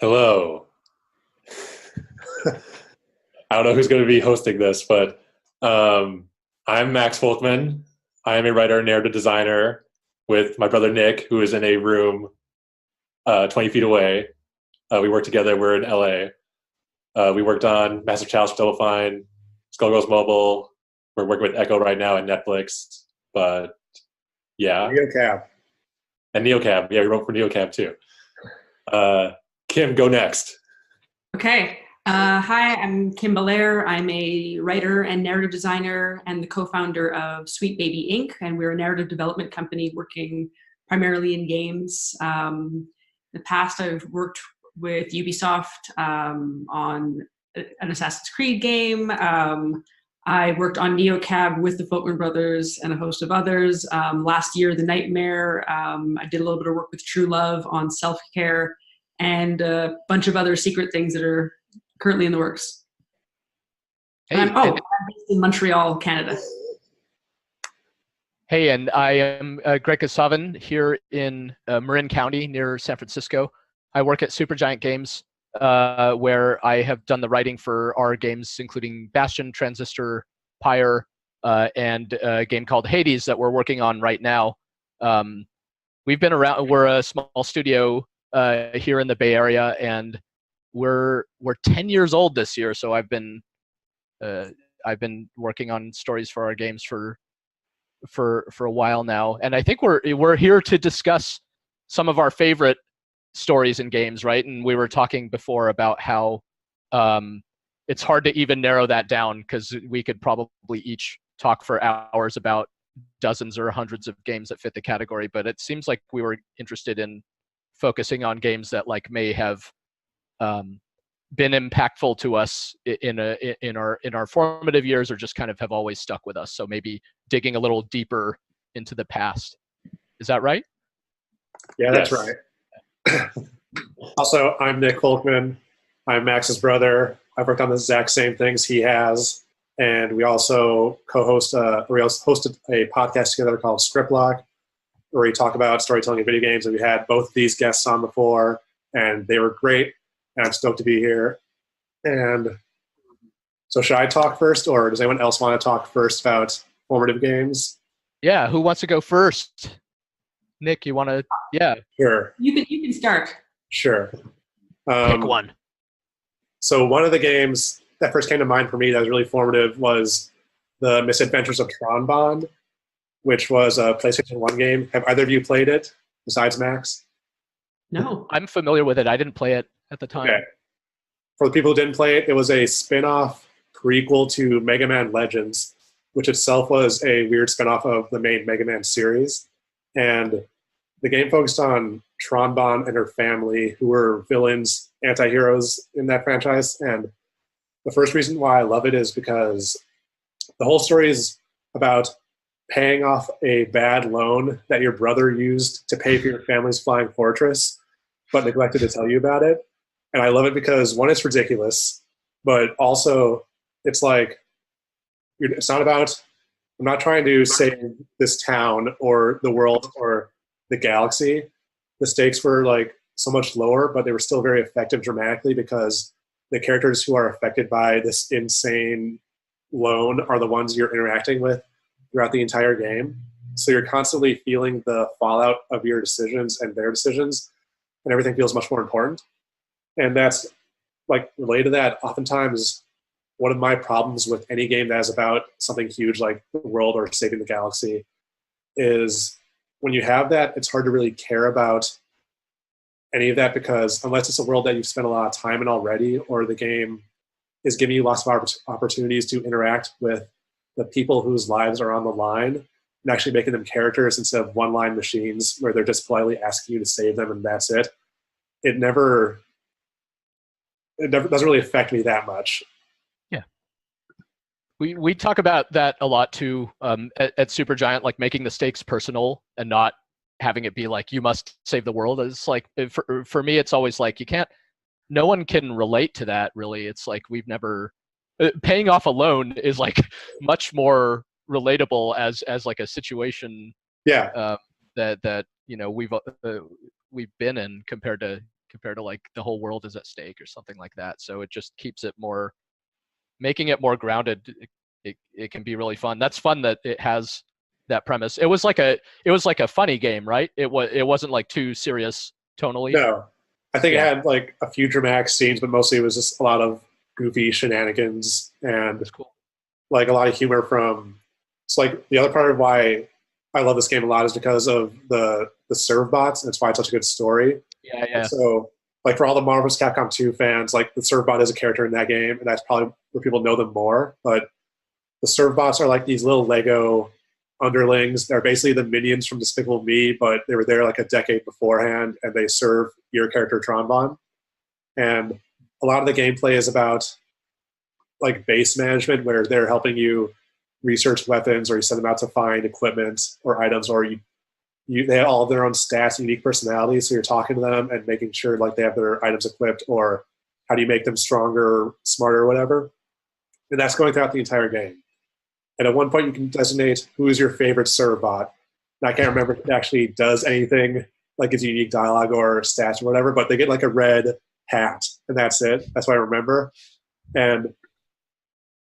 Hello. I don't know who's going to be hosting this, but I'm Max Folkman. I am a writer and narrative designer with my brother Nick, who is in a room 20 feet away. We work together. We're in LA. We worked on Massive Chalice for Double Fine, Skullgirls Mobile. We're working with Echo right now at Netflix. But yeah. NeoCab. And NeoCab. Yeah, we wrote for NeoCab too. Kim, go next. Okay. Hi, I'm Kim Belair. I'm a writer and narrative designer and the co-founder of Sweet Baby Inc. And we're a narrative development company working primarily in games. In the past, I've worked with Ubisoft on an Assassin's Creed game. I worked on NeoCab with the Folkman brothers and a host of others. Last year, The Nightmare. I did a little bit of work with True Love on self-care and a bunch of other secret things that are currently in the works. Hey, I'm based in Montreal, Canada. Hey, and I am Greg Kasavin here in Marin County near San Francisco. I work at Supergiant Games, where I have done the writing for our games, including Bastion, Transistor, Pyre, and a game called Hades that we're working on right now. We've been around. We're a small studio here in the Bay Area, and we're 10 years old this year. So I've been working on stories for our games for a while now, and I think we're here to discuss some of our favorite stories in games, right? And we were talking before about how it's hard to even narrow that down because we could probably each talk for hours about dozens or hundreds of games that fit the category. But it seems like we were interested in focusing on games that may have been impactful to us in our formative years, or just kind of have always stuck with us. So maybe digging a little deeper into the past. Is that right? Yeah, that's right. Also, I'm Nick Folkman. I'm Max's brother. I've worked on the exact same things he has, and we also hosted a podcast together called Script Lock, where we talk about storytelling in video games. And we had both of these guests on before, and they were great. And I'm stoked to be here. And so, should I talk first, or does anyone else want to talk first about formative games? Yeah, who wants to go first? Nick, you want to? Yeah. Sure. You can start. Sure. Pick one. So one of the games that first came to mind for me that was really formative was The Misadventures of Tron Bond, which was a PlayStation 1 game. Have either of you played it, besides Max? No. I'm familiar with it. I didn't play it at the time. Okay. For the people who didn't play it, it was a spin-off prequel to Mega Man Legends, which itself was a weird spin-off of the main Mega Man series. And the game focused on Tron Bond and her family, who were villains, anti-heroes in that franchise. And the first reason why I love it is because the whole story is about paying off a bad loan that your brother used to pay for your family's flying fortress, but neglected to tell you about it. And I love it because, one, it's ridiculous, but also it's it's not about, I'm not trying to save this town or the world or the galaxy. The stakes were so much lower, but they were still very effective dramatically because the characters who are affected by this insane loan are the ones you're interacting with throughout the entire game. So you're constantly feeling the fallout of your decisions and their decisions, and everything feels much more important. And that's related to that. Oftentimes, one of my problems with any game that is about something huge like the world or saving the galaxy is when you have that, it's hard to really care about any of that, because unless it's a world that you've spent a lot of time in already, or the game is giving you lots of opportunities to interact with the people whose lives are on the line and actually making them characters instead of one-line machines where they're just politely asking you to save them and that's it. It never doesn't really affect me that much. Yeah. We talk about that a lot too at Supergiant, making the stakes personal and not having it be you must save the world. It's for me, it's always you can't, no one can relate to that really. It's we've never, paying off a loan is much more relatable as a situation that we've been in compared to compared to like the whole world is at stake or something like that. So it just keeps it more, making it more grounded. It can be really fun. That's fun that it has that premise. It was like a funny game, right? It wasn't like too serious tonally. No, I think it had like a few dramatic scenes, but mostly it was just a lot of goofy shenanigans and That's cool. like a lot of humor from. It's like the other part of why I love this game a lot is because of the serve bots, and it's why it's such a good story. Yeah, yeah. So, like for all the Marvel vs. Capcom 2 fans, like the serve bot is a character in that game, and that's probably where people know them more. But the serve bots are like these little Lego underlings. They're basically the minions from Despicable Me, but they were there like a decade beforehand, and they serve your character Tronbon. And a lot of the gameplay is about like base management, where they're helping you research weapons, or you send them out to find equipment or items, or they have all of their own stats and unique personalities. So you're talking to them and making sure like they have their items equipped, or how do you make them stronger, smarter, or whatever. And that's going throughout the entire game. And at one point you can designate who is your favorite serve bot. And I can't remember if it actually does anything like its unique dialogue or stats or whatever, but they get like a red hat, and that's it. That's what I remember. And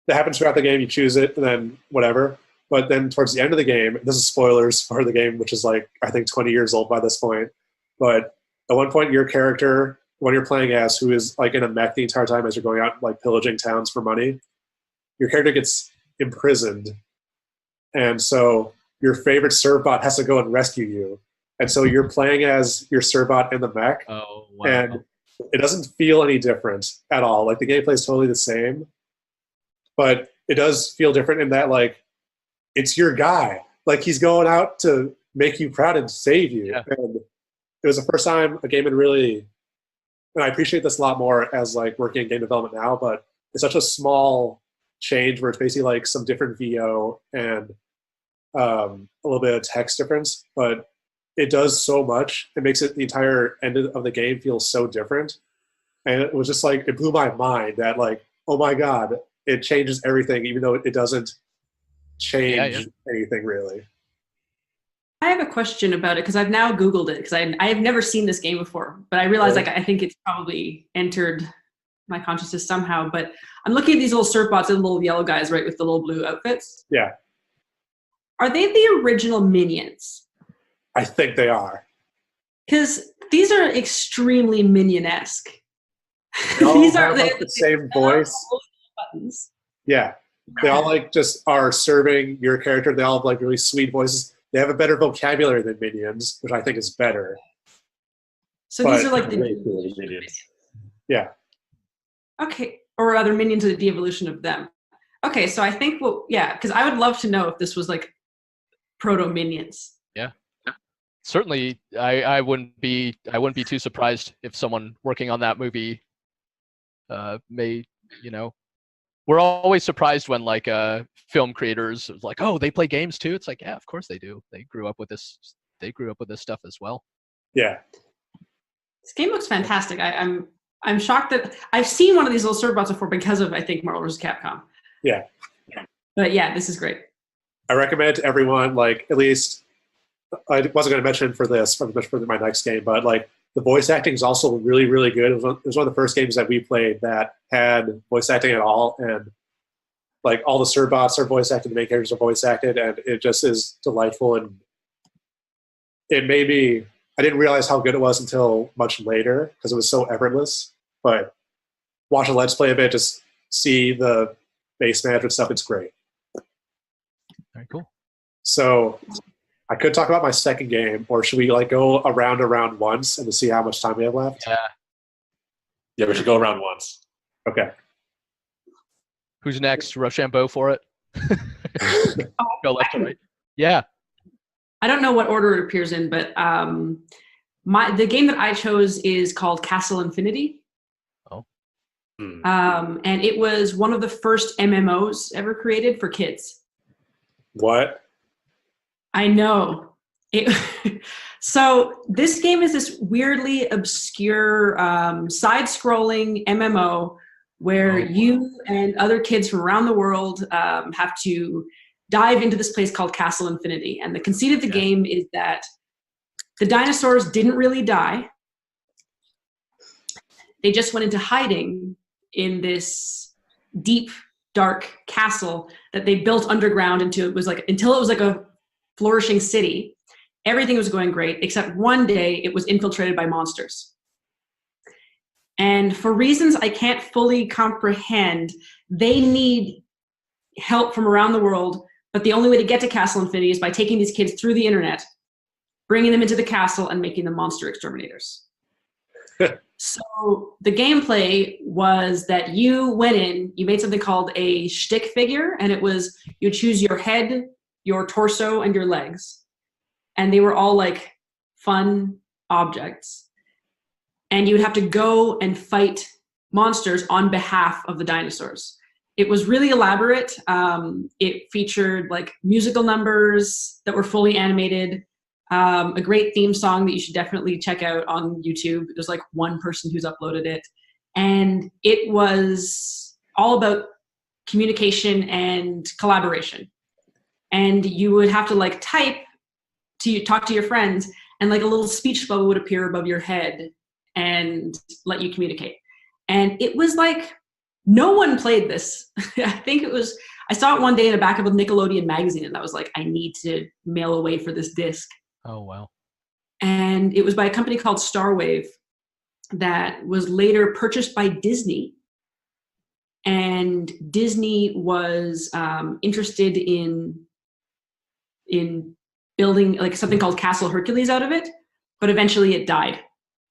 that happens throughout the game. You choose it, and then whatever. But then towards the end of the game, this is spoilers for the game, which is like, I think 20 years old by this point. But at one point, your character, when you're playing as, who is like in a mech the entire time as you're going out like pillaging towns for money, your character gets imprisoned. And so your favorite serve bot has to go and rescue you. And so you're playing as your serve bot in the mech. Oh, wow. And it doesn't feel any different at all. Like the gameplay is totally the same. But it does feel different in that, like, it's your guy. Like, he's going out to make you proud and save you. Yeah. And it was the first time a game had really, and I appreciate this a lot more as, like, working in game development now, but it's such a small change where it's basically, like, some different VO and a little bit of text difference. But it does so much. It makes it the entire end of the game feel so different. And it was just, like, it blew my mind that, like, oh, my God, it changes everything, even though it doesn't change anything really. I have a question about it because I've now Googled it because I have never seen this game before, but I realize like I think it's probably entered my consciousness somehow. But I'm looking at these little serve bots and little yellow guys, right, with the little blue outfits. Yeah. Are they the original Minions? I think they are. Because these are extremely Minion-esque. These are like the same voice. Buttons. Yeah. They all like just are serving your character. They all have like really sweet voices. They have a better vocabulary than Minions, which I think is better. So these are like the Minions. Yeah. Okay. Or other Minions are the de-evolution of them. Okay, so I think because I would love to know if this was like proto-Minions. Yeah. Certainly I wouldn't be too surprised if someone working on that movie may, we're always surprised when like film creators like, oh, they play games too. It's like, yeah, of course they do. They grew up with this stuff as well. Yeah. This game looks fantastic. I'm shocked that I've seen one of these little serve bots before because of, I think, Marvel vs. Capcom. Yeah. But yeah, this is great. I recommend it to everyone, like, at least, I wasn't going to mention for my next game, but like the voice acting is also really, really good. It was one of the first games that we played that had voice acting at all. And like all the serve bots are voice acted, the main characters are voice acted, and it just is delightful. And it made me, I didn't realize how good it was until much later because it was so effortless. But watch a Let's Play of it, just see the base management stuff. It's great. Very cool. So I could talk about my second game, or should we like go around once and to see how much time we have left? Yeah, we should go around once. Okay. Who's next? Rochambeau for it? Go left to right. Yeah. I don't know what order it appears in, but the game that I chose is called Castle Infinity. Oh. And it was one of the first MMOs ever created for kids. What? I know. So this game is this weirdly obscure side-scrolling MMO where you and other kids from around the world have to dive into this place called Castle Infinity. And the conceit of the game is that the dinosaurs didn't really die. they just went into hiding in this deep, dark castle that they built underground until it was like a flourishing city. Everything was going great, except one day it was infiltrated by monsters. And for reasons I can't fully comprehend, they need help from around the world, but the only way to get to Castle Infinity is by taking these kids through the internet, bringing them into the castle, and making them monster exterminators. So the gameplay was that you went in, you made something called a shtick figure, and it was, you choose your head, your torso, and your legs. And they were all like fun objects. And you would have to go and fight monsters on behalf of the dinosaurs. It was really elaborate. It featured like musical numbers that were fully animated, a great theme song that you should definitely check out on YouTube. There's like one person who's uploaded it. And it was all about communication and collaboration. And you would have to like type to talk to your friends, and like a little speech bubble would appear above your head and let you communicate. And it was like, no one played this. I saw it one day in the back of a Nickelodeon magazine, and I was like, I need to mail away for this disc. Oh, wow. And it was by a company called Starwave that was later purchased by Disney. And Disney was interested in building like something called Castle Hercules out of it, but eventually it died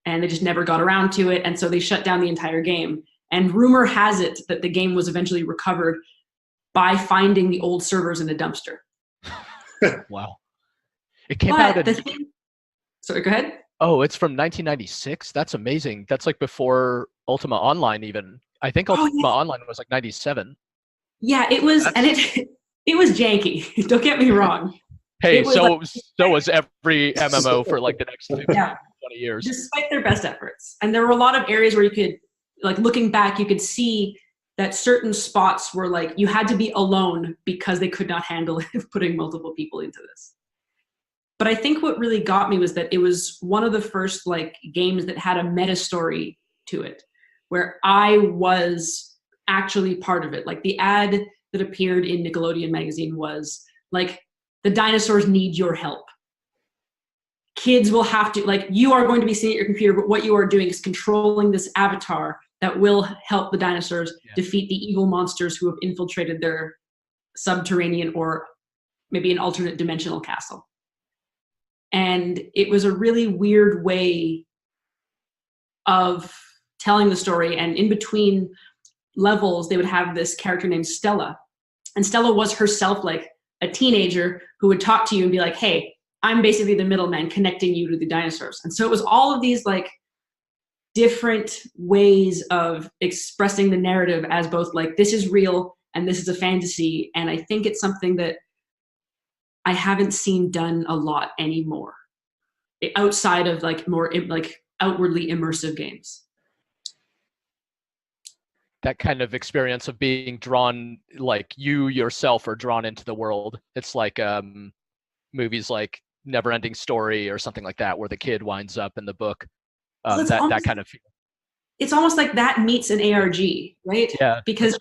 and they just never got around to it. And so they shut down the entire game. And rumor has it that the game was eventually recovered by finding the old servers in a dumpster. Wow. It came out in... Sorry, go ahead. Oh, it's from 1996? That's amazing. That's like before Ultima Online even. I think Ultima Online was like 97. Yeah, it was, and it was janky. Don't get me wrong. Hey, so was every MMO for like the next 20 years. Despite their best efforts. And there were a lot of areas where you could, like looking back, you could see that certain spots were like, you had to be alone because they could not handle putting multiple people into this. But I think what really got me was that it was one of the first like games that had a meta story to it, where I was actually part of it. Like the ad that appeared in Nickelodeon magazine was like, the dinosaurs need your help. Kids will have to, like, you are going to be sitting at your computer, but what you are doing is controlling this avatar that will help the dinosaurs defeat the evil monsters who have infiltrated their subterranean or maybe an alternate dimensional castle. And it was a really weird way of telling the story. And in between levels, they would have this character named Stella. And Stella was herself like a teenager who would talk to you and be like, hey, I'm basically the middleman connecting you to the dinosaurs. And so it was all of these like different ways of expressing the narrative as both like, this is real and this is a fantasy. And I think it's something that I haven't seen done a lot anymore outside of like more like outwardly immersive games. That kind of experience of being drawn, like you yourself are drawn into the world. It's like movies like Neverending Story or something like that, where the kid winds up in the book. That kind of feeling. It's almost like that meets an ARG, right? Yeah. Because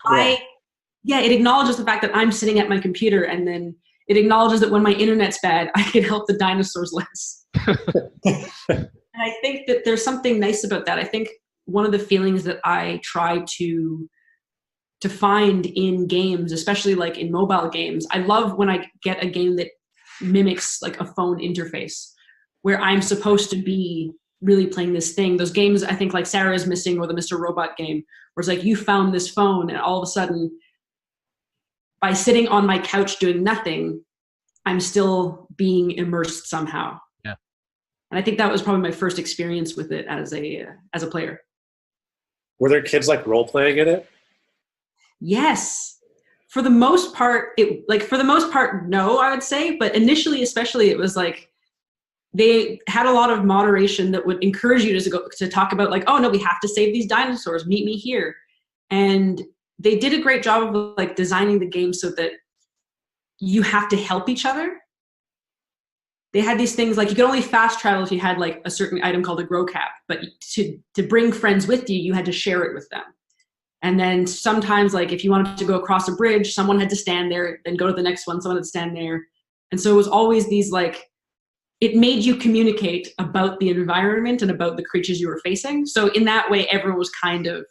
it acknowledges the fact that I'm sitting at my computer, and then it acknowledges that when my internet's bad, I can help the dinosaurs less. And I think that there's something nice about that. I think one of the feelings that I try to find in games, especially like in mobile games, I love when I get a game that mimics like a phone interface where I'm supposed to be really playing this thing. Those games, I think like Sarah is Missing or the Mr. Robot game, where it's like you found this phone and all of a sudden by sitting on my couch doing nothing, I'm still being immersed somehow. Yeah. And I think that was probably my first experience with it as a player. Were there kids like role playing in it? Yes. For the most part, no, I would say. But initially, especially, it was like they had a lot of moderation that would encourage you to talk about like, oh no, we have to save these dinosaurs. Meet me here. And they did a great job of like designing the game so that you have to help each other. they had these things like you could only fast travel if you had like a certain item called a grow cap, but to bring friends with you, you had to share it with them. And then sometimes, like if you wanted to go across a bridge, someone had to stand there, then go to the next one, someone had to stand there. And so it was always these like, it made you communicate about the environment and about the creatures you were facing. So in that way, everyone was kind of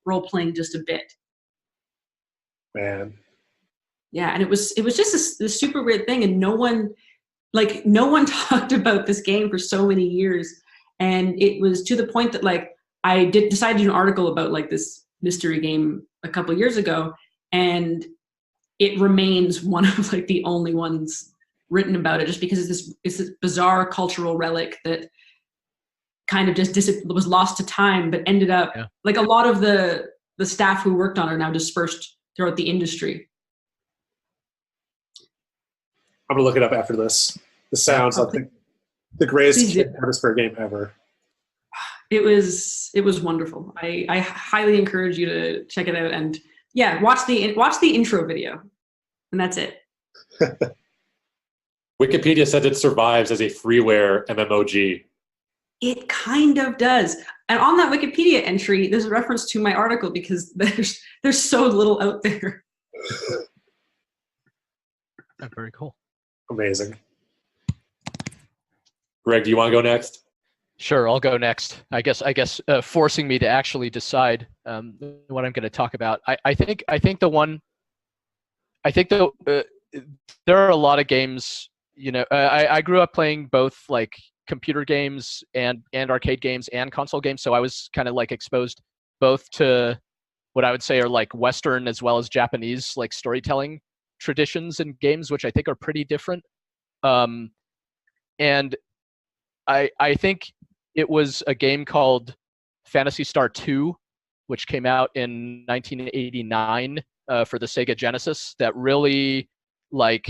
role-playing just a bit. Man. Yeah, and it was just this super weird thing, and no one talked about this game for so many years. And it was to the point that like I decided to do an article about like this mystery game a couple years ago, and it remains one of like the only ones written about it, just because it's this bizarre cultural relic that kind of just was lost to time, but ended up like a lot of the staff who worked on it are now dispersed throughout the industry. I'm gonna look it up after this. This sounds like the greatest Kickstarter game ever. It was wonderful. I highly encourage you to check it out, and watch the intro video, and that's it. Wikipedia said it survives as a freeware MMOG. It kind of does. And on that Wikipedia entry, there's a reference to my article because there's so little out there. Very cool. Amazing. Greg, do you want to go next? Sure, I'll go next. I guess forcing me to actually decide what I'm going to talk about. I think there are a lot of games. I grew up playing both like computer games and arcade games and console games, so I was kind of like exposed both to what I would say are like Western as well as Japanese like storytelling traditions in games, which I think are pretty different. And I think it was a game called Phantasy Star 2, which came out in 1989 for the Sega Genesis, that really like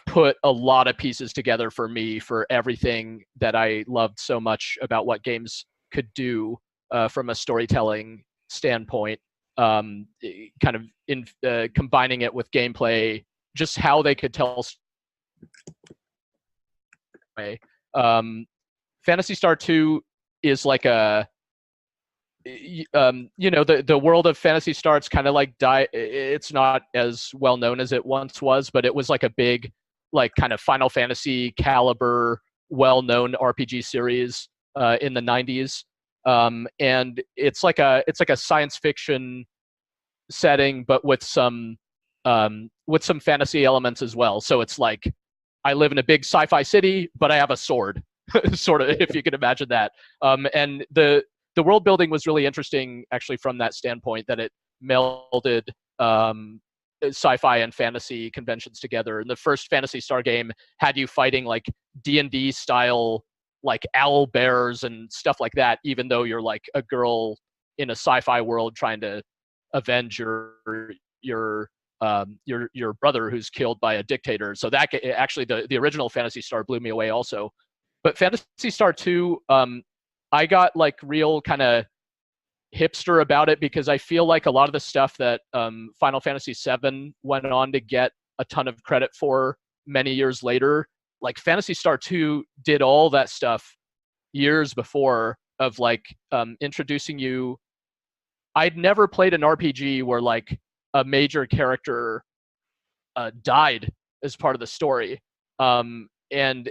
put a lot of pieces together for me for everything that I loved so much about what games could do from a storytelling standpoint, kind of in combining it with gameplay, just how they could tell. Phantasy Star 2 is like a the world of Phantasy Star, it's kind of like it's not as well known as it once was, but it was like a big like kind of Final Fantasy caliber well-known RPG series in the 90s, and it's like a science fiction setting, but with some fantasy elements as well. So it's like I live in a big sci-fi city, but I have a sword, sort of, if you can imagine that. And the world building was really interesting, actually, from that standpoint, that it melded sci-fi and fantasy conventions together. And the first Phantasy Star game had you fighting like D&D style, like owl bears and stuff like that, even though you're like a girl in a sci-fi world trying to avenge your brother who's killed by a dictator. So that actually the original Phantasy Star blew me away also. But Phantasy Star 2, I got like real kind of hipster about it, because I feel like a lot of the stuff that Final Fantasy VII went on to get a ton of credit for many years later, like Phantasy Star 2 did all that stuff years before, of like introducing you. I'd never played an RPG where like a major character died as part of the story, and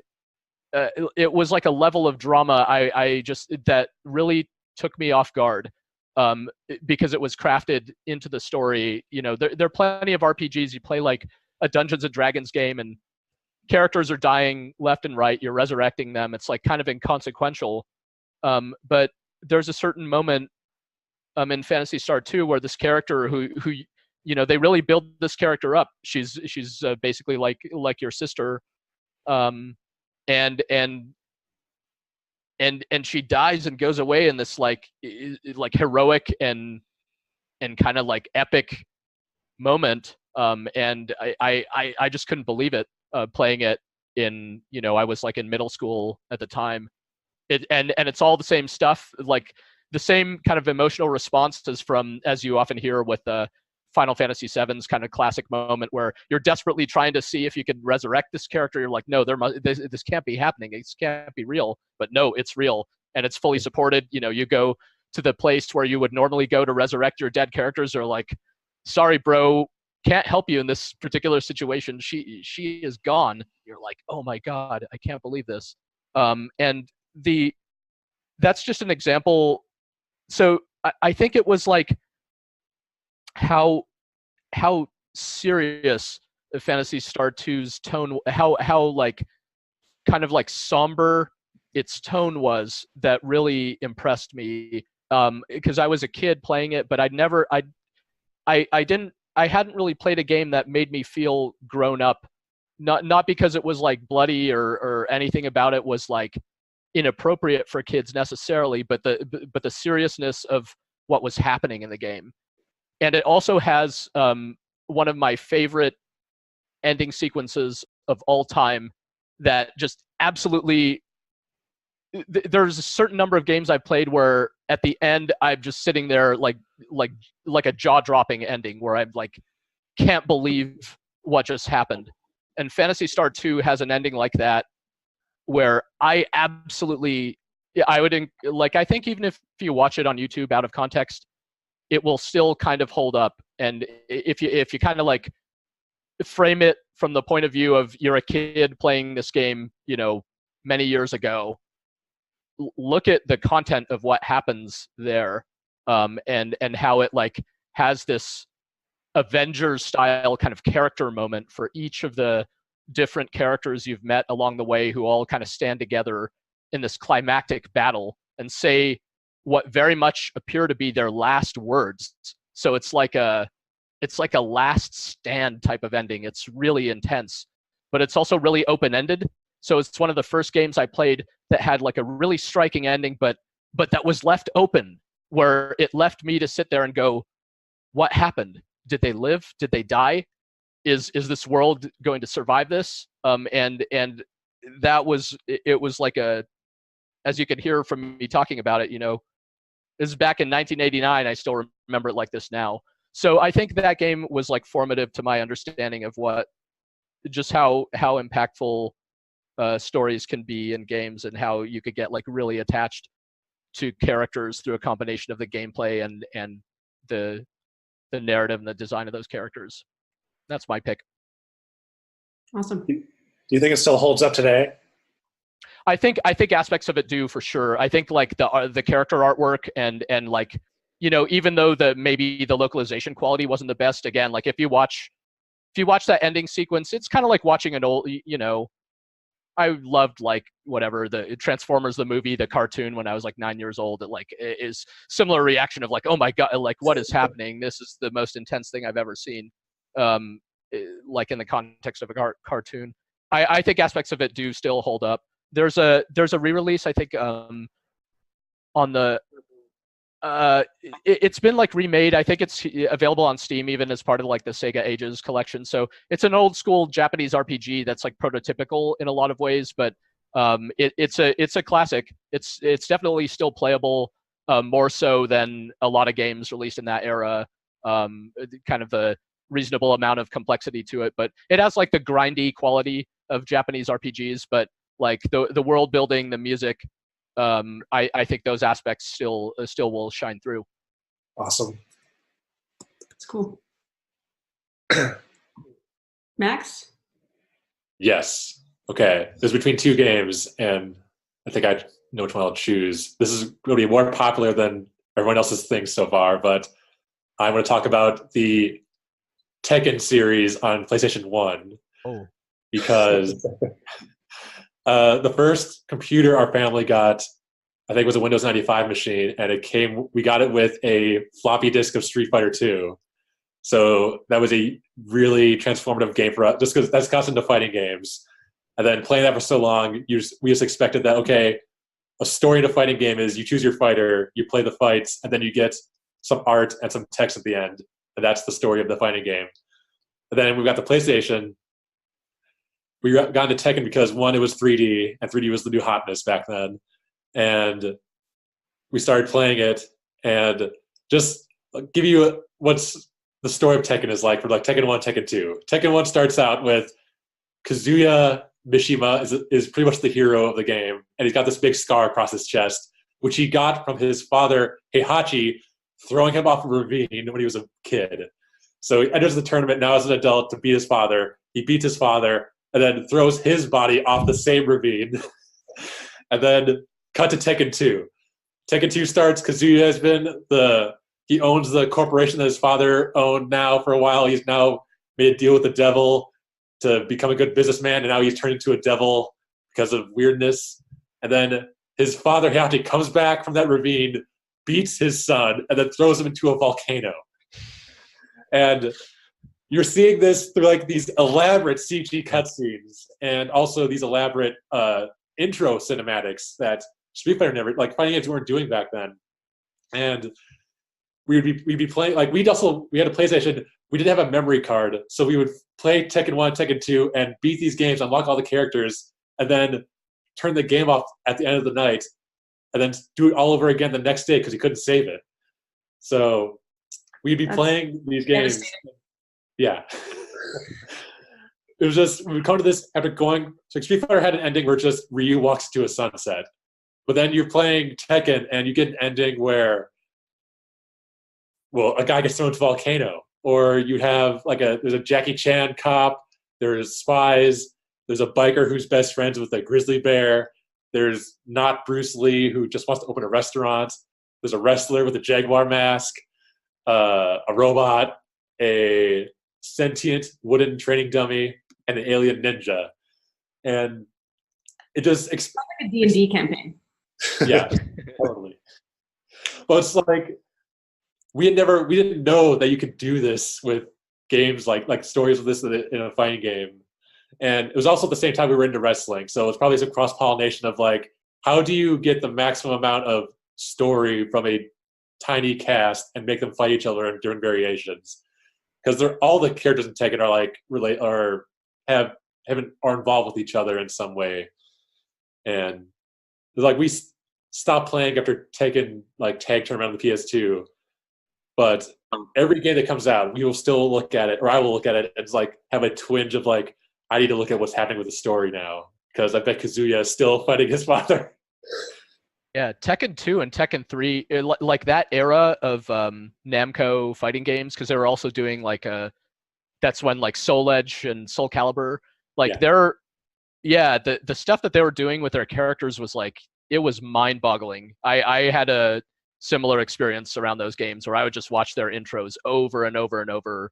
it was like a level of drama I just that really took me off guard, because it was crafted into the story. There are plenty of RPGs you play, like a Dungeons and Dragons game, and characters are dying left and right. You're resurrecting them. It's like kind of inconsequential, but there's a certain moment in Phantasy Star 2 where this character who they really build this character up. She's basically like your sister, and she dies and goes away in this like heroic and kind of like epic moment, and I just couldn't believe it, playing it in, I was like in middle school at the time. And it's all the same stuff, like the same kind of emotional responses as you often hear with Final Fantasy VII's kind of classic moment where you're desperately trying to see if you can resurrect this character. You're like, no, this can't be happening. It can't be real. But no, it's real, and it's fully supported. You go to the place where you would normally go to resurrect your dead characters. Are like, sorry, bro, can't help you in this particular situation. She is gone. You're like, oh my god, I can't believe this. And that's just an example. So I think it was like how serious Phantasy Star 2's tone, how like kind of like somber its tone was, that really impressed me. Because I was a kid playing it, but I hadn't really played a game that made me feel grown up. Not because it was like bloody or anything about it was like inappropriate for kids necessarily, but the seriousness of what was happening in the game. And it also has one of my favorite ending sequences of all time that just absolutely. There's a certain number of games I've played where at the end I'm just sitting there like a jaw-dropping ending where I'm like, can't believe what just happened. And Phantasy Star 2 has an ending like that where I absolutely, I think even if you watch it on YouTube out of context, it will still kind of hold up. And if you kind of like frame it from the point of view of you're a kid playing this game, many years ago, look at the content of what happens there, and how it like has this Avengers style kind of character moment for each of the different characters you've met along the way, who all kind of stand together in this climactic battle and say what very much appear to be their last words. So it's like a last stand type of ending. It's really intense, but it's also really open-ended. So it's one of the first games I played that had like a really striking ending, but that was left open, where it left me to sit there and go, what happened? Did they live? Did they die? Is this world going to survive this? And that was, it was like as you can hear from me talking about it, this is back in 1989. I still remember it like this now. So I think that game was like formative to my understanding of how impactful stories can be in games, and how you could get like really attached to characters through a combination of the gameplay and the narrative and the design of those characters. That's my pick. Awesome. Do you think it still holds up today? I think aspects of it do, for sure. I think like the character artwork and like, even though maybe the localization quality wasn't the best, again, like if you watch that ending sequence, it's kind of like watching an old, I loved like whatever the Transformers, the movie, the cartoon, when I was like 9 years old. It like is similar reaction of like, oh my god, like what is happening? This is the most intense thing I've ever seen. Like in the context of a cartoon, I think aspects of it do still hold up. There's a re-release, I think, on the. It's been like remade. I think it's available on Steam even as part of like the Sega Ages collection. So it's an old school Japanese RPG that's like prototypical in a lot of ways, but it's a classic. It's definitely still playable, more so than a lot of games released in that era. Kind of the reasonable amount of complexity to it, but it has like the grindy quality of Japanese RPGs, but like the world building, the music. I think those aspects still will shine through. Awesome. That's cool. Max? Yes. Okay. There's between two games, and I think I know which one I'll choose. This is going to be more popular than everyone else's things so far, but I'm going to talk about the Tekken series on PlayStation 1. Oh. Because the first computer our family got, I think, was a Windows 95 machine, and we got it with a floppy disk of Street Fighter 2. So that was a really transformative game for us, just because that's constant to fighting games. And then playing that for so long, we just expected that, okay, a story in a fighting game is you choose your fighter, you play the fights, and then you get some art and some text at the end. And that's the story of the fighting game. And then we got the PlayStation. We got into Tekken because, one, it was 3D, and 3D was the new hotness back then. And we started playing it, and just give you what's the story of Tekken is like for like Tekken 1, Tekken 2. Tekken 1 starts out with Kazuya Mishima is pretty much the hero of the game, and he's got this big scar across his chest, which he got from his father, Heihachi, throwing him off a ravine when he was a kid. So he enters the tournament now as an adult to beat his father. He beats his father and then throws his body off the same ravine. And then cut to Tekken 2. Tekken 2 starts, Kazuya has been he owns the corporation that his father owned now for a while. He's now made a deal with the devil to become a good businessman, and now he's turned into a devil because of weirdness. And then his father, Heihachi, comes back from that ravine, beats his son, and then throws him into a volcano. And you're seeing this through like these elaborate CG cutscenes and also these elaborate intro cinematics that Street Fighter never, like fighting games weren't doing back then. And we'd be playing, like we had a PlayStation, we didn't have a memory card, so we would play Tekken 1, Tekken 2, and beat these games, unlock all the characters, and then turn the game off at the end of the night, and then do it all over again the next day because you couldn't save it. So we'd be playing these games. Yeah. It was just, we would come to this after going, so Street Fighter had an ending where just Ryu walks to a sunset. But then you're playing Tekken and you get an ending where, well, a guy gets thrown into a volcano. Or you have there's a Jackie Chan cop, there's spies, there's a biker who's best friends with a grizzly bear, there's not Bruce Lee who just wants to open a restaurant, there's a wrestler with a jaguar mask, a robot, a sentient wooden training dummy, and an alien ninja. And it just... It's like a D&D campaign. Yeah, totally. But it's like... We didn't know that you could do this with games like stories of this in a fighting game. And it was also at the same time we were into wrestling. So it's probably some cross-pollination of like, how do you get the maximum amount of story from a tiny cast and make them fight each other in different variations? Because all the characters in Tekken are like are involved with each other in some way. And like we stopped playing after Tekken like tag tournament on the PS2. But every game that comes out, we will still look at it, or I will look at it and like have a twinge of like, I need to look at what's happening with the story now. Because I bet Kazuya is still fighting his father. Yeah, Tekken 2 and Tekken 3, like that era of Namco fighting games, because they were also doing that's when like Soul Edge and Soul Calibur, the stuff that they were doing with their characters was like, it was mind-boggling. I had a similar experience around those games where I would just watch their intros over and over and over.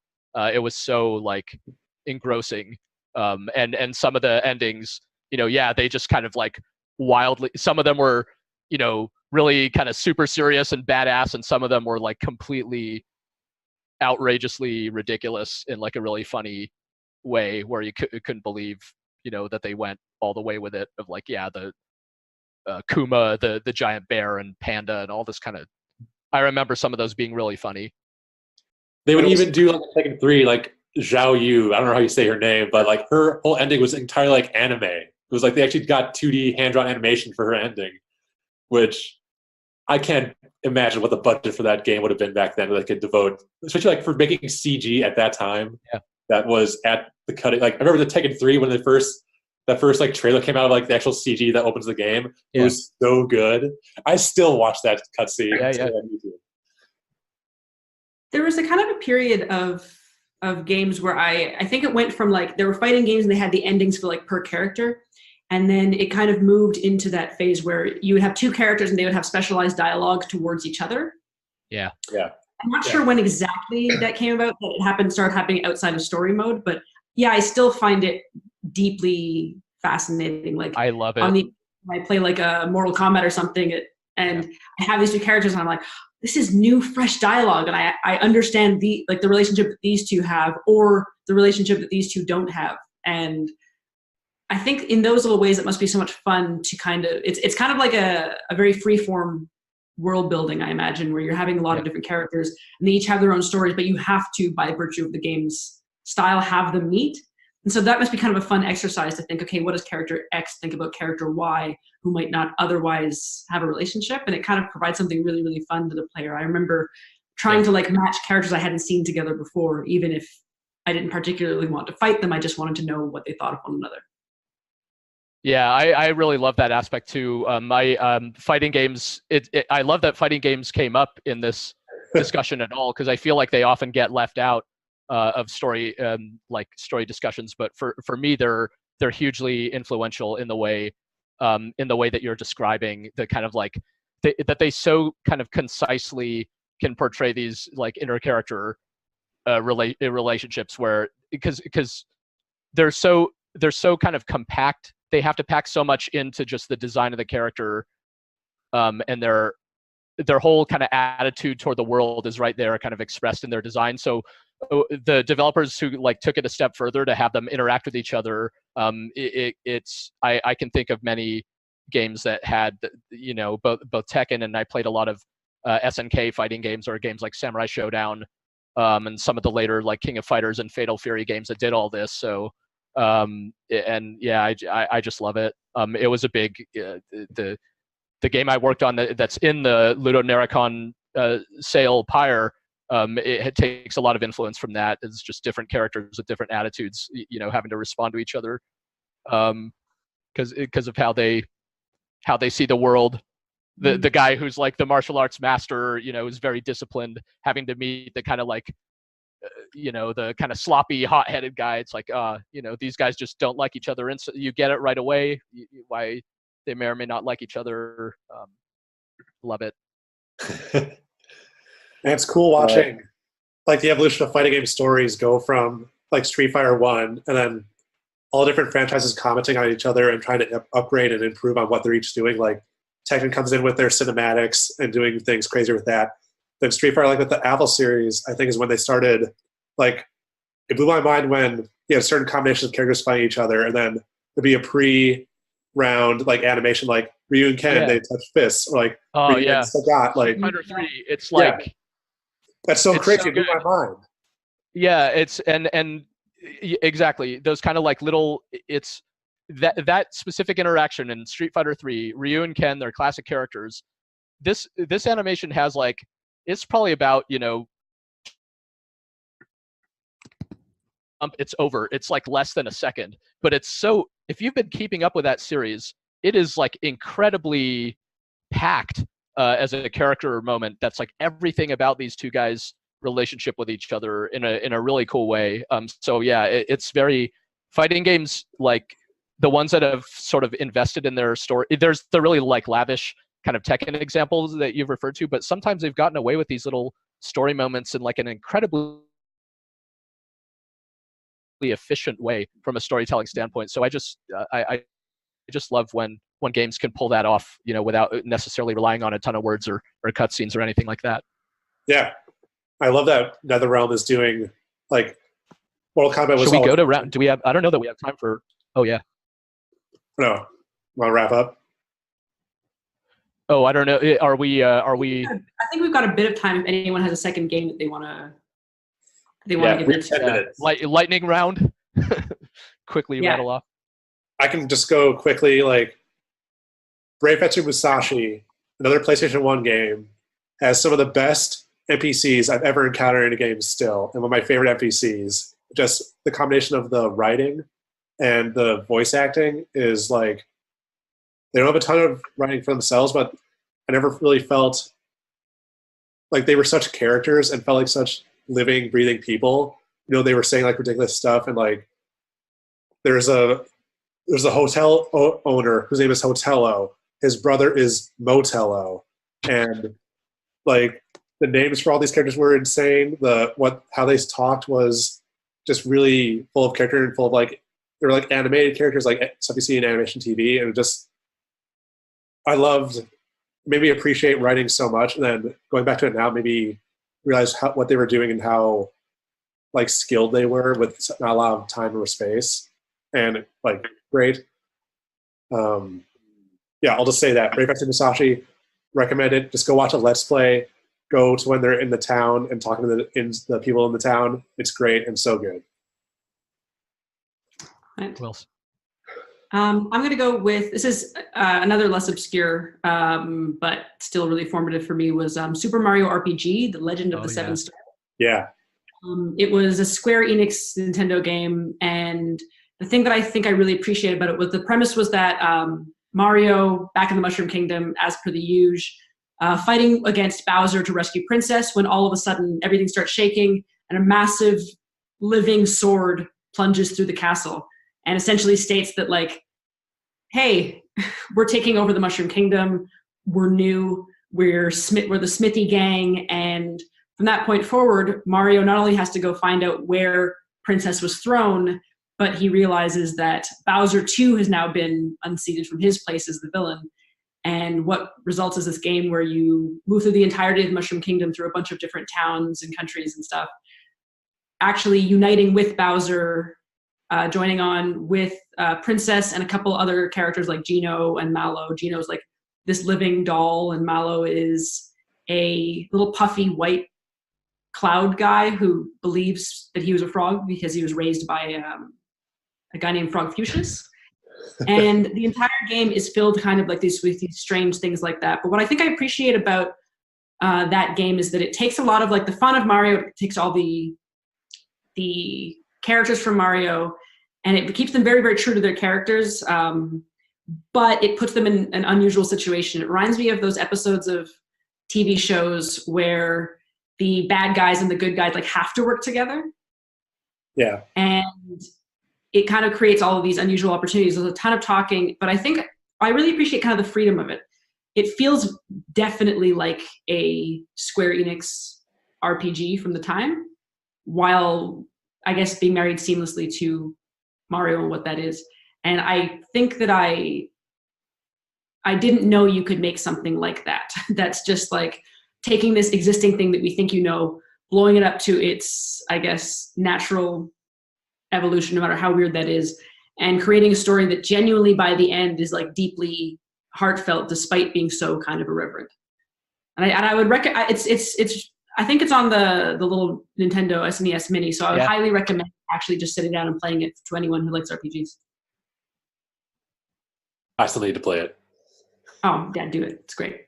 It was so like engrossing. And some of the endings, they just kind of like wildly, some of them were, really kind of super serious and badass, and some of them were like completely outrageously ridiculous in like a really funny way where you couldn't believe, that they went all the way with it, of like, the Kuma, the giant bear, and Panda, and all this kind of. I remember some of those being really funny. They would even do like Tekken 3, like Zhao Yu. I don't know how you say her name, but like her whole ending was entirely like anime. It was like they actually got 2D hand-drawn animation for her ending, which I can't imagine what the budget for that game would have been back then. That they could devote, especially like for making CG at that time. Yeah. That was at the cutting. Like I remember the Tekken 3 when that first like trailer came out of like the actual CG that opens the game. It was so good. I still watch that cutscene. Yeah. There was a kind of a period of games where I think it went from like there were fighting games and they had the endings for like per character, and then it kind of moved into that phase where you would have two characters and they would have specialized dialogue towards each other. Yeah. I'm not sure when exactly that came about. That it started happening outside of story mode, but yeah, I still find it deeply fascinating. Like I love it. I play like a Mortal Kombat or something, and I have these two characters, and I'm like, this is new, fresh dialogue, and I understand the relationship that these two have, or the relationship that these two don't have, and I think in those little ways it must be so much fun to kind of it's kind of like a very freeform world building, I imagine, where you're having a lot of different characters and they each have their own stories, but you have to, by virtue of the game's style, have them meet. And so that must be kind of a fun exercise to think, okay, what does character X think about character Y, who might not otherwise have a relationship? And it kind of provides something really, really fun to the player. I remember trying to like match characters I hadn't seen together before, even if I didn't particularly want to fight them. I just wanted to know what they thought of one another. Yeah, I really love that aspect too. Fighting games, I love that fighting games came up in this discussion at all, because I feel like they often get left out of story discussions. But for me, they're hugely influential in the way that you're describing, the kind of like that they so kind of concisely can portray these like inter-character relationships, where because they're so kind of compact. They have to pack so much into just the design of the character, and their whole kind of attitude toward the world is right there, kind of expressed in their design. So the developers who like took it a step further to have them interact with each other, I can think of many games that had, you know, both Tekken, and I played a lot of SNK fighting games, or games like Samurai Showdown, and some of the later like King of Fighters and Fatal Fury games that did all this. So and yeah, I just love it. It was a big the game I worked on that's in the LudoNarraCon sale pyre. It takes a lot of influence from that. It's just different characters with different attitudes, you know, having to respond to each other, because of how they see the world. The guy who's like the martial arts master, you know, is very disciplined, having to meet the kind of like, you know, the kind of sloppy, hot-headed guy. It's like, you know, these guys just don't like each other, and so you get it right away why they may or may not like each other. Love it. And it's cool watching like the evolution of fighting game stories go from like Street Fighter 1, and then all different franchises commenting on each other and trying to upgrade and improve on what they're each doing. Like Tekken comes in with their cinematics and doing things crazy with that. Then Street Fighter, like with the Apple series, I think is when they started, like, it blew my mind when you had certain combinations of characters fighting each other, and then there'd be a pre-round like animation, like Ryu and Ken, they touch fists, or like Ryu and Sagat, like Fighter 3. It's like that's so crazy. It blew my mind. Yeah, it's and exactly those kind of like little. It's that specific interaction in Street Fighter 3, Ryu and Ken, they're classic characters. This animation has like, it's probably about, you know, it's over. It's like less than a second, but it's so, if you've been keeping up with that series, it is like incredibly packed as a character moment. That's like everything about these two guys' relationship with each other in a really cool way. So yeah, it's very fighting games, like the ones that have sort of invested in their story. There's the really like lavish kind of Tekken examples that you've referred to, but sometimes they've gotten away with these little story moments in like an incredibly efficient way from a storytelling standpoint. So I just love when games can pull that off, you know, without necessarily relying on a ton of words or cutscenes or anything like that. Yeah, I love that NetherRealm is doing, like, Mortal Kombat was. Should we go to round? Do we have? I don't know that we have time for. Oh yeah. No, want to wrap up? Oh, I don't know. Are we? I think we've got a bit of time if anyone has a second game that they want to. Get into. 10 minutes. Lightning round. Quickly rattle off. I can just go quickly. Like, Brave Fetcher Musashi, another PlayStation 1 game, has some of the best NPCs I've ever encountered in a game still, and one of my favorite NPCs. Just the combination of the writing and the voice acting is like, they don't have a ton of writing for themselves, but I never really felt like they were such characters and felt like such living, breathing people. You know, they were saying like ridiculous stuff, and like there's a hotel owner whose name is Hotello. His brother is Motello, and like the names for all these characters were insane. How they talked was just really full of character and full of like, they were like animated characters, like stuff you see in animation TV, and made me appreciate writing so much. And then going back to it now, maybe realize what they were doing and how like skilled they were with not a lot of time or space, and like great. Yeah, I'll just say that Brave Fetcher Musashi, recommend it. Just go watch a Let's Play. Go to when they're in the town and talking to the people in the town. It's great and so good. Right. Wills. I'm going to go with, this is another less obscure, but still really formative for me, was Super Mario RPG, The Legend of the Seven Stars. Yeah. It was a Square Enix Nintendo game, and the thing that I think I really appreciated about it was the premise was that Mario, back in the Mushroom Kingdom, as per the usual, fighting against Bowser to rescue Princess, when all of a sudden everything starts shaking and a massive living sword plunges through the castle and essentially states that, like, hey, we're taking over the Mushroom Kingdom, we're new, we're the Smithy gang, and from that point forward, Mario not only has to go find out where Princess was thrown, but he realizes that Bowser too has now been unseated from his place as the villain. And what results is this game where you move through the entirety of the Mushroom Kingdom through a bunch of different towns and countries and stuff, actually uniting with Bowser, joining on with Princess and a couple other characters like Geno and Mallow. Geno's like this living doll, and Mallow is a little puffy white cloud guy who believes that he was a frog because he was raised by a guy named Frog Fuchsius. And the entire game is filled kind of like with these strange things like that. But what I think I appreciate about that game is that it takes a lot of like the fun of Mario, it takes all the characters from Mario, and it keeps them very, very true to their characters, but it puts them in an unusual situation. It reminds me of those episodes of TV shows where the bad guys and the good guys like have to work together. Yeah. And it kind of creates all of these unusual opportunities. There's a ton of talking, but I think I really appreciate kind of the freedom of it. It feels definitely like a Square Enix RPG from the time, while I guess being married seamlessly to Mario and what that is. And I think that I didn't know you could make something like that. That's just like taking this existing thing that we think, blowing it up to its, I guess, natural evolution, no matter how weird that is, and creating a story that genuinely by the end is like deeply heartfelt despite being so kind of irreverent. And I would recommend it's I think it's on the little Nintendo SNES Mini, so I would highly recommend actually just sitting down and playing it to anyone who likes RPGs. I still need to play it. Oh, yeah, do it. It's great.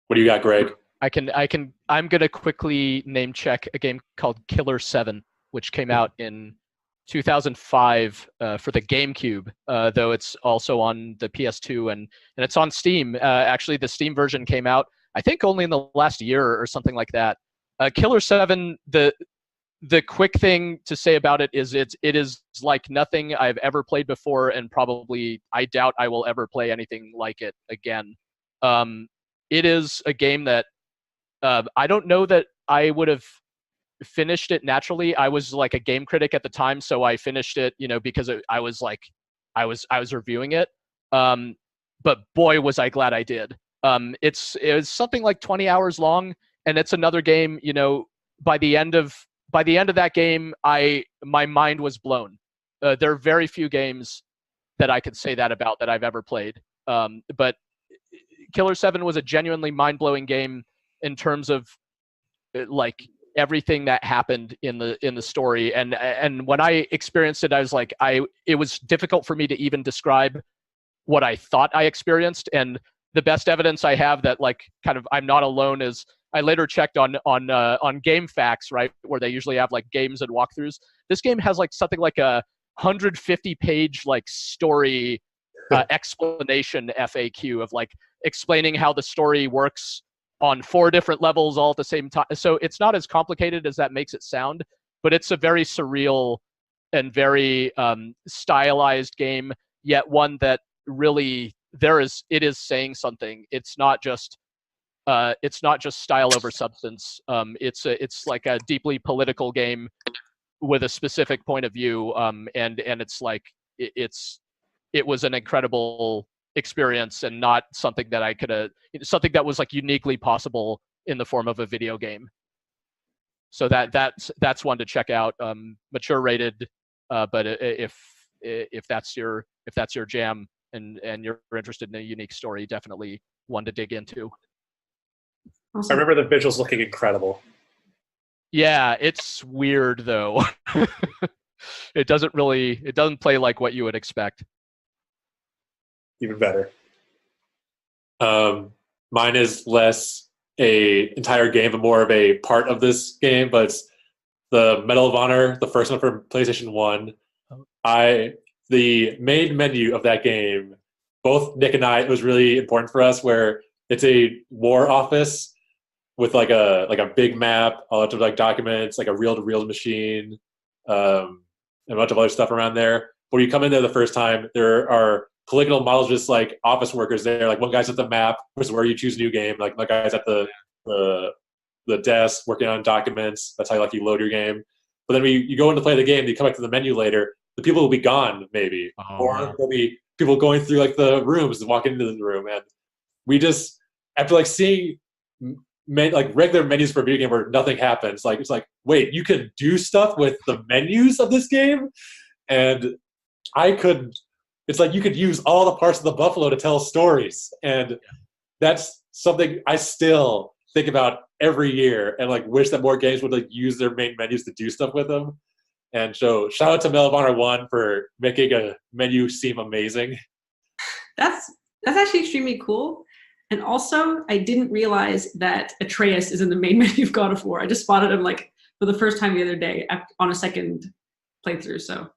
What do you got, Greg? I'm gonna quickly name check a game called Killer 7, which came out in 2005 for the GameCube, though it's also on the PS2 and it's on Steam. Actually, the Steam version came out, I think, only in the last year or something like that. Killer 7, the quick thing to say about it is it is like nothing I've ever played before, and probably I doubt I will ever play anything like it again. It is a game that I don't know that I would have finished it naturally. I was like a game critic at the time, so I finished it, because I was reviewing it. But boy, was I glad I did. It was something like 20 hours long, and it's another game. By the end of that game, my mind was blown. There are very few games that I could say that about that I've ever played. But Killer 7 was a genuinely mind-blowing game in terms of like everything that happened in the story. And when I experienced it, I was like, it was difficult for me to even describe what I thought I experienced. And the best evidence I have that like kind of I'm not alone is I later checked on GameFAQs, right, where they usually have like games and walkthroughs. This game has like something like a 150-page like story explanation FAQ of like explaining how the story works on 4 different levels all at the same time. So it's not as complicated as that makes it sound, but it's a very surreal and very stylized game, yet one that really it is saying something. It's not just style over substance. It's like a deeply political game with a specific point of view, and it's like it was an incredible experience, and not something that I could something that was like uniquely possible in the form of a video game. So that's one to check out. Mature rated, but if that's your jam and you're interested in a unique story, definitely one to dig into. Awesome. I remember the visuals looking incredible. Yeah, it's weird though. it doesn't play like what you would expect. Even better. Mine is less a entire game, but more of a part of this game. But it's the Medal of Honor, the first one for PlayStation 1. The main menu of that game, both Nick and I, it was really important for us, where it's a war office with like a big map, a lot of like documents, like a reel-to-reel machine, and a bunch of other stuff around there. When you come in there the first time, there are polygonal models, just like office workers there. Like one guy's at the map, which is where you choose a new game. Like one guy's at the desk working on documents. That's how you load your game. But then you go in to play the game, you come back to the menu later, the people will be gone maybe. Or there'll be people going through like the rooms and walking into the room. And we just, after like seeing like regular menus for a video game where nothing happens, like it's like, wait, you can do stuff with the menus of this game? And it's like you could use all the parts of the buffalo to tell stories. And that's something I still think about every year, and like wish that more games would like use their main menus to do stuff with them. And so shout out to Medal of Honor 1 for making a menu seem amazing. That's actually extremely cool. And also, I didn't realize that Atreus is in the main menu of God of War. I just spotted him like for the first time the other day on a second playthrough. So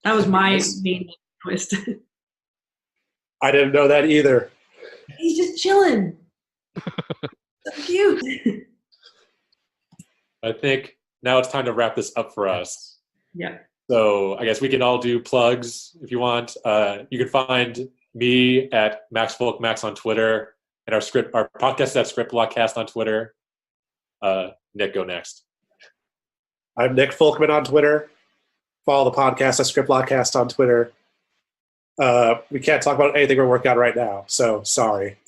that was my main twist. I didn't know that either. He's just chilling. So cute. I think now it's time to wrap this up for us. Yeah. So I guess we can all do plugs if you want. You can find me at MaxFolkMax on Twitter, and our podcast at ScriptBlockcast on Twitter. Nick, go next. I'm Nick Folkman on Twitter. Follow the podcast at ScriptBlockcast on Twitter. We can't talk about anything we're working on right now, so sorry.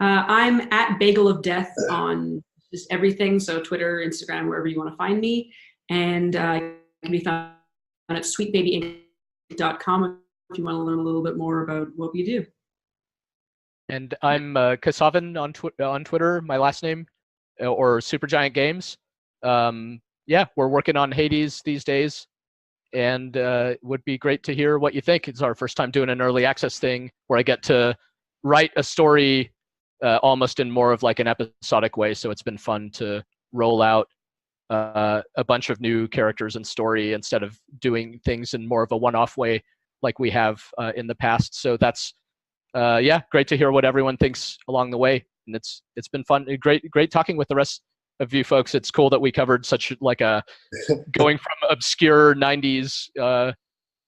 I'm at Bagel of Death on just everything, so Twitter, Instagram, wherever you want to find me. And you can be found at sweetbabyinc.com if you want to learn a little bit more about what we do. And I'm Kasavin on Twitter, my last name, or Supergiant Games. Yeah, we're working on Hades these days, and it would be great to hear what you think. It's our first time doing an early access thing where I get to write a story almost in more of like an episodic way, so it's been fun to roll out a bunch of new characters and story instead of doing things in more of a one-off way like we have in the past. So that's great to hear what everyone thinks along the way, and it's been fun. Great talking with the rest of you folks. It's cool that we covered such like a going from obscure 90s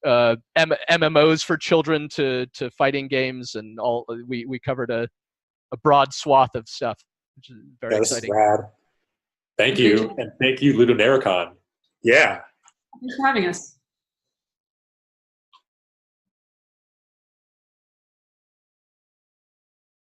MMOs for children to fighting games, and all. We covered a broad swath of stuff, which is very exciting. Rad. Thank you, and thank you, LudoNarraCon. Yeah. Thanks for having us.